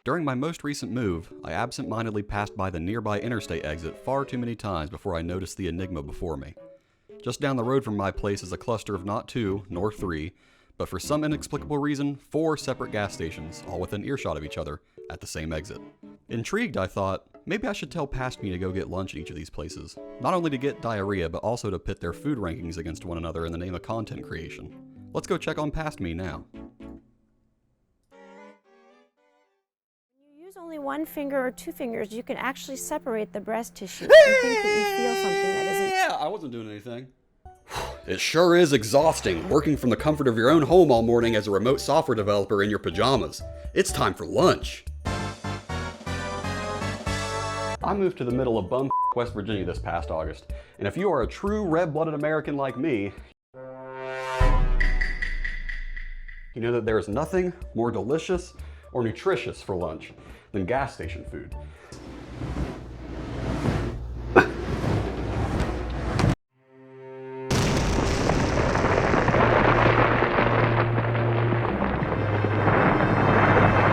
During my most recent move, I absent-mindedly passed by the nearby interstate exit far too many times before I noticed the enigma before me. Just down the road from my place is a cluster of not 2, nor 3, but for some inexplicable reason, 4 separate gas stations, all within earshot of each other, at the same exit. Intrigued, I thought, maybe I should tell Past Me to go get lunch at each of these places, not only to get diarrhea, but also to pit their food rankings against one another in the name of content creation. Let's go check on Past Me now. Only one finger or 2 fingers, you can actually separate the breast tissue. You think that you feel something that isn't. Yeah, I wasn't doing anything. It sure is exhausting, working from the comfort of your own home all morning as a remote software developer in your pajamas. It's time for lunch. I moved to the middle of bum West Virginia this past August, and if you are a true red-blooded American like me, you know that there is nothing more delicious or nutritious for lunch than gas station food.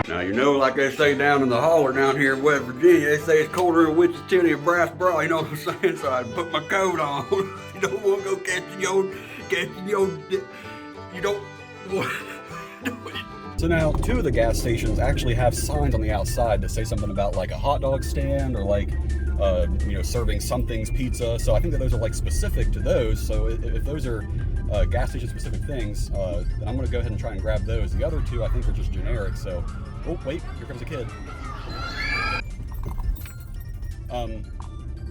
Now, you know, like they say down in the holler down here in West Virginia, they say it's colder than witch's chili and brass bra, you know what I'm saying? So I put my coat on. You don't want to go catching your, you don't want. So now, 2 of the gas stations actually have signs on the outside that say something about like a hot dog stand or like, you know, serving something's pizza. So I think that those are like specific to those. So if those are gas station specific things, then I'm gonna go ahead and try and grab those. The other 2 I think are just generic. So, oh wait, here comes a kid.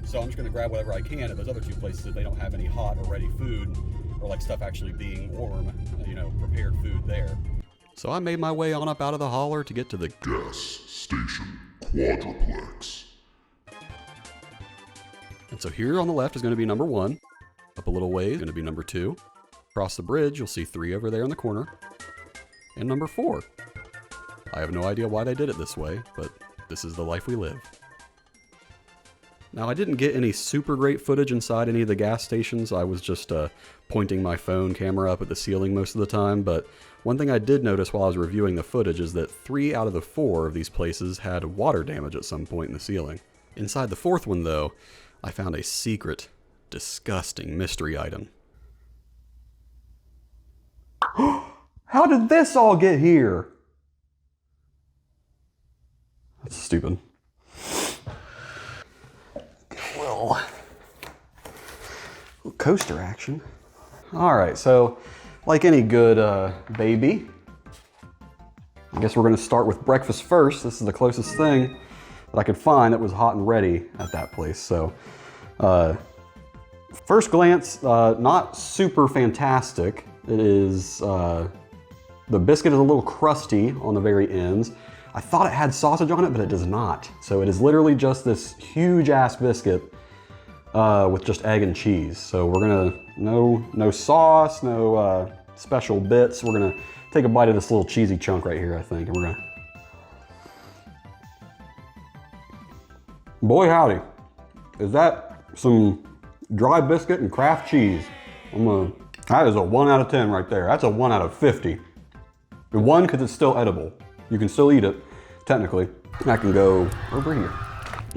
So I'm just gonna grab whatever I can at those other 2 places if they don't have any hot or ready food or like stuff actually being warm, you know, prepared food there. So I made my way on up out of the holler to get to the gas station Quadruplex. And so here on the left is going to be number 1. Up a little ways, going to be number 2. Across the bridge, you'll see 3 over there in the corner. And number 4. I have no idea why they did it this way, but this is the life we live. Now, I didn't get any super great footage inside any of the gas stations. I was just pointing my phone camera up at the ceiling most of the time, but one thing I did notice while I was reviewing the footage is that 3 out of the 4 of these places had water damage at some point in the ceiling. Inside the 4th one, though, I found a secret, disgusting mystery item. How did this all get here? That's stupid. Little coaster action. All right, so like any good baby, I guess we're gonna start with breakfast first. This is the closest thing that I could find that was hot and ready at that place. So first glance, not super fantastic. It is, the biscuit is a little crusty on the very ends. I thought it had sausage on it, but it does not. So it is literally just this huge ass biscuit with just egg and cheese. So we're gonna, no sauce, no special bits. We're gonna take a bite of this little cheesy chunk right here, I think, and we're gonna, boy howdy, is that some dry biscuit and Kraft cheese. That is a 1 out of 10 right there. That's a 1 out of 50. The 1 because it's still edible. You can still eat it, technically. I can go over here.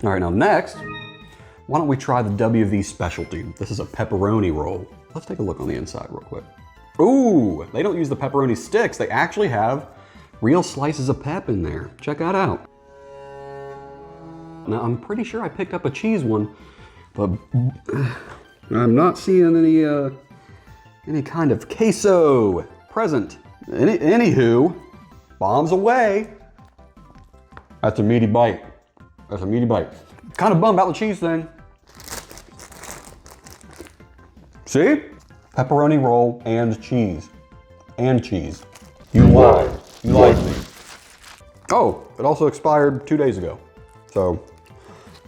All right, now next, why don't we try the WV specialty? This is a pepperoni roll. Let's take a look on the inside real quick. Ooh, they don't use the pepperoni sticks. They actually have real slices of pep in there. Check that out. Now, I'm pretty sure I picked up a cheese one, but I'm not seeing any kind of queso present. Anywho, bombs away. That's a meaty bite. That's a meaty bite. Kind of bummed about the cheese thing. See? Pepperoni roll and cheese. And cheese. You lied. You lied to me. Oh, it also expired 2 days ago. So,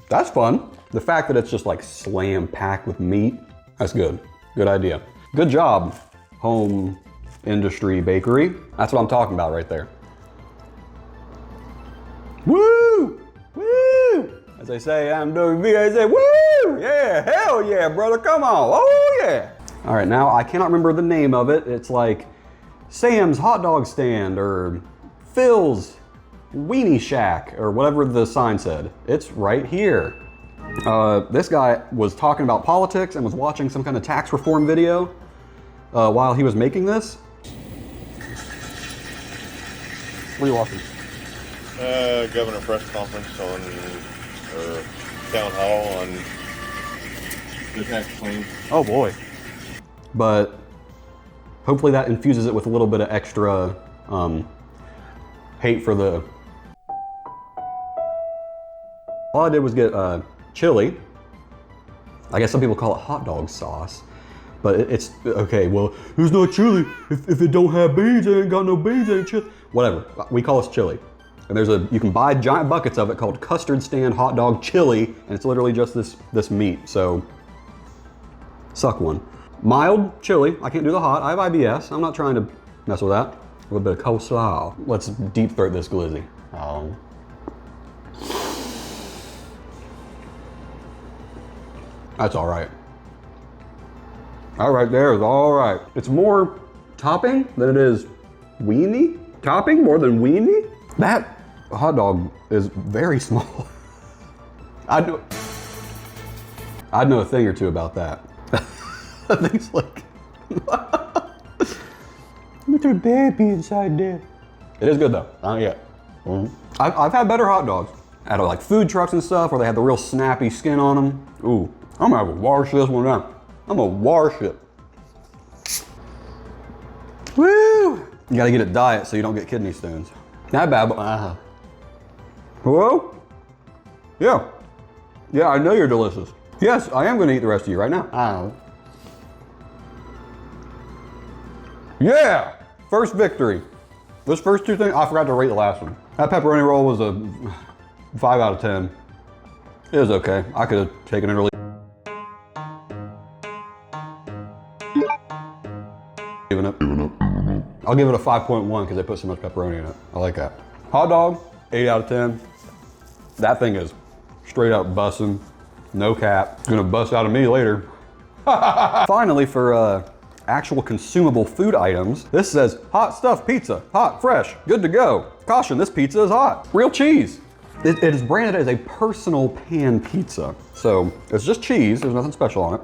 that's fun. The fact that it's just like slam packed with meat, that's good. Good idea. Good job, home industry bakery. That's what I'm talking about right there. Woo! Woo! As I say, I'm WV, I say, woo! Yeah, hell yeah, brother, come on, oh yeah! All right, now I cannot remember the name of it. It's like Sam's Hot Dog Stand or Phil's Weenie Shack, or whatever the sign said. It's right here. This guy was talking about politics and was watching some kind of tax reform video while he was making this. What are you watching? Governor press conference on, or town hall on the tax claim. Oh boy. But hopefully that infuses it with a little bit of extra hate for the... All I did was get chili. I guess some people call it hot dog sauce. But it's, okay, well, there's no chili. If it don't have beans, it ain't got no beans, it ain't chili. Whatever, we call this chili. And you can buy giant buckets of it called custard stand hot dog chili, and it's literally just this meat, so suck one. Mild chili, I can't do the hot, I have IBS, I'm not trying to mess with that. A little bit of coleslaw. Let's deep throat this glizzy. That's all right. That right there is all right. It's more topping than it is weenie. Topping more than weenie? That hot dog is very small. I'd know a thing or two about that. That thing's like little baby inside there. It is good though, not yet. I've had better hot dogs at like food trucks and stuff where they have the real snappy skin on them. Ooh, I'm gonna have to wash this one down. I'm gonna wash it. Woo! You gotta get it diet so you don't get kidney stones. Not bad, but hello? Yeah. Yeah, I know you're delicious. Yes, I am gonna eat the rest of you right now. Yeah! First victory. Those first two things, I forgot to rate the last one. That pepperoni roll was a 5 out of 10. It was okay. I could have taken it early. Giving up. I'll give it a 5.1 because they put so much pepperoni in it. I like that. Hot dog, 8 out of 10. That thing is straight up bussin', no cap. It's gonna bust out of me later. Finally, for actual consumable food items, this says hot stuff pizza, hot, fresh, good to go. Caution, this pizza is hot. Real cheese. It is branded as a personal pan pizza. So it's just cheese, there's nothing special on it.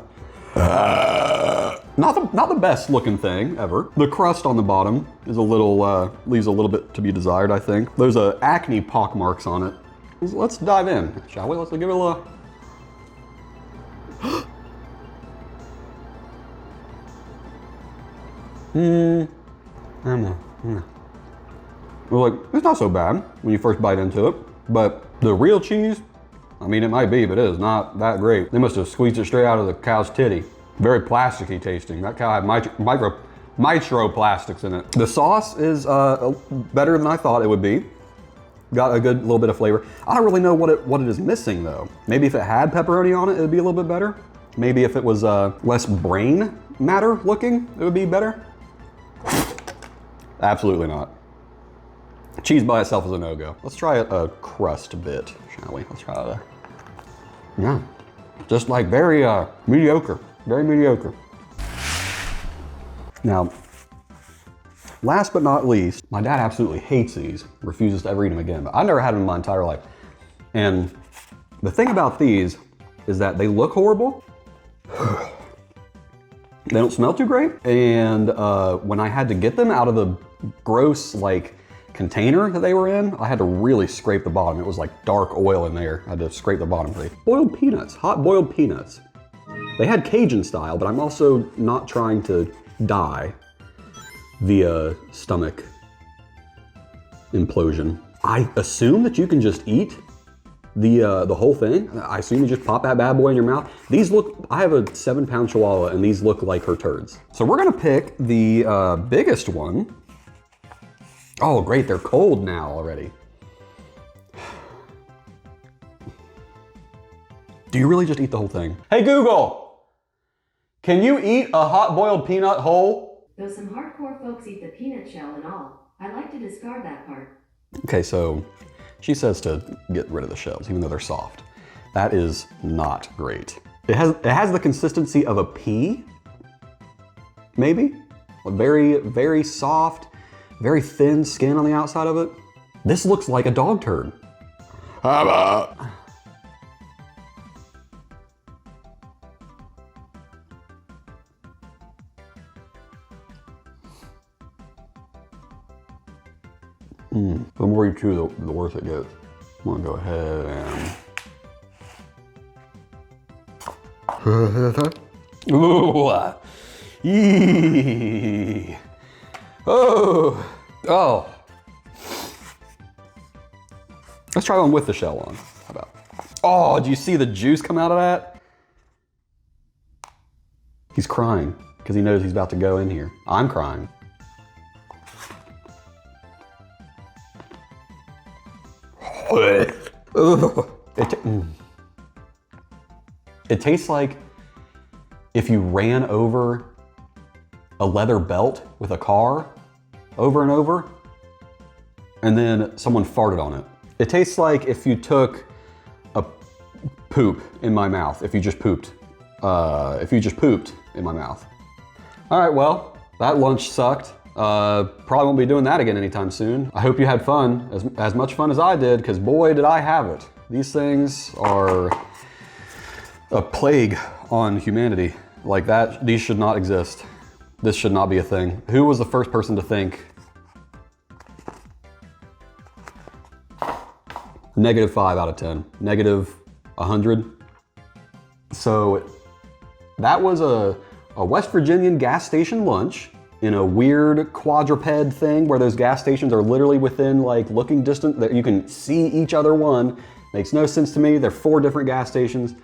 Not the best looking thing ever. The crust on the bottom is a little, leaves a little bit to be desired, I think. There's acne pock marks on it. Let's dive in, shall we? Let's give it a little. Well, like, it's not so bad when you first bite into it, but the real cheese, I mean, it might be, but it is not that great. They must have squeezed it straight out of the cow's titty. Very plasticky tasting. That cow had microplastics in it. The sauce is better than I thought it would be. Got a good little bit of flavor. I don't really know what it is missing though. Maybe if it had pepperoni on it, it'd be a little bit better. Maybe if it was less brain matter looking, it would be better. Absolutely not. Cheese by itself is a no-go. Let's try a crust bit, shall we? Let's try that. Yeah, just like very mediocre. Very mediocre. Now, last but not least, my dad absolutely hates these, refuses to ever eat them again, but I've never had them in my entire life. And the thing about these is that they look horrible. They don't smell too great. And when I had to get them out of the gross like container that they were in, I had to really scrape the bottom. It was like dark oil in there. I had to scrape the bottom for it. Boiled peanuts, hot boiled peanuts. They had Cajun style, but I'm also not trying to die via stomach implosion. I assume that you can just eat the whole thing. I assume you just pop that bad boy in your mouth. These look, I have a 7-pound chihuahua and these look like her turds. So we're gonna pick the biggest one. Oh great, they're cold now already. Do you really just eat the whole thing? Hey Google! Can you eat a hot boiled peanut whole? Though some hardcore folks eat the peanut shell and all, I like to discard that part. Okay, so she says to get rid of the shells, even though they're soft. That is not great. It has the consistency of a pea, maybe? A very, very soft, very thin skin on the outside of it. This looks like a dog turd. How about? The more you chew, the worse it gets. I'm gonna go ahead and... Ooh, eee. Oh, oh. Let's try one with the shell on. How about? Oh, do you see the juice come out of that? He's crying because he knows he's about to go in here. I'm crying. It tastes like if you ran over a leather belt with a car over and over, and then someone farted on it. It tastes like if you took a poop in my mouth, if you just pooped in my mouth. All right, well, that lunch sucked. Probably won't be doing that again anytime soon. I hope you had fun, as much fun as I did, because boy, did I have it. These things are a plague on humanity. Like that, these should not exist. This should not be a thing. Who was the first person to think -5 out of 10, -100? So that was a West Virginian gas station lunch in a weird quadruped thing where those gas stations are literally within like looking distance, that you can see each other one. Makes no sense to me. They're 4 different gas stations.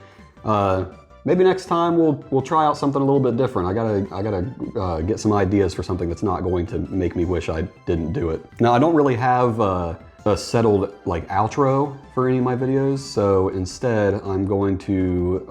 Maybe next time we'll try out something a little bit different. I gotta get some ideas for something that's not going to make me wish I didn't do it. Now I don't really have a settled like outro for any of my videos, so instead I'm going to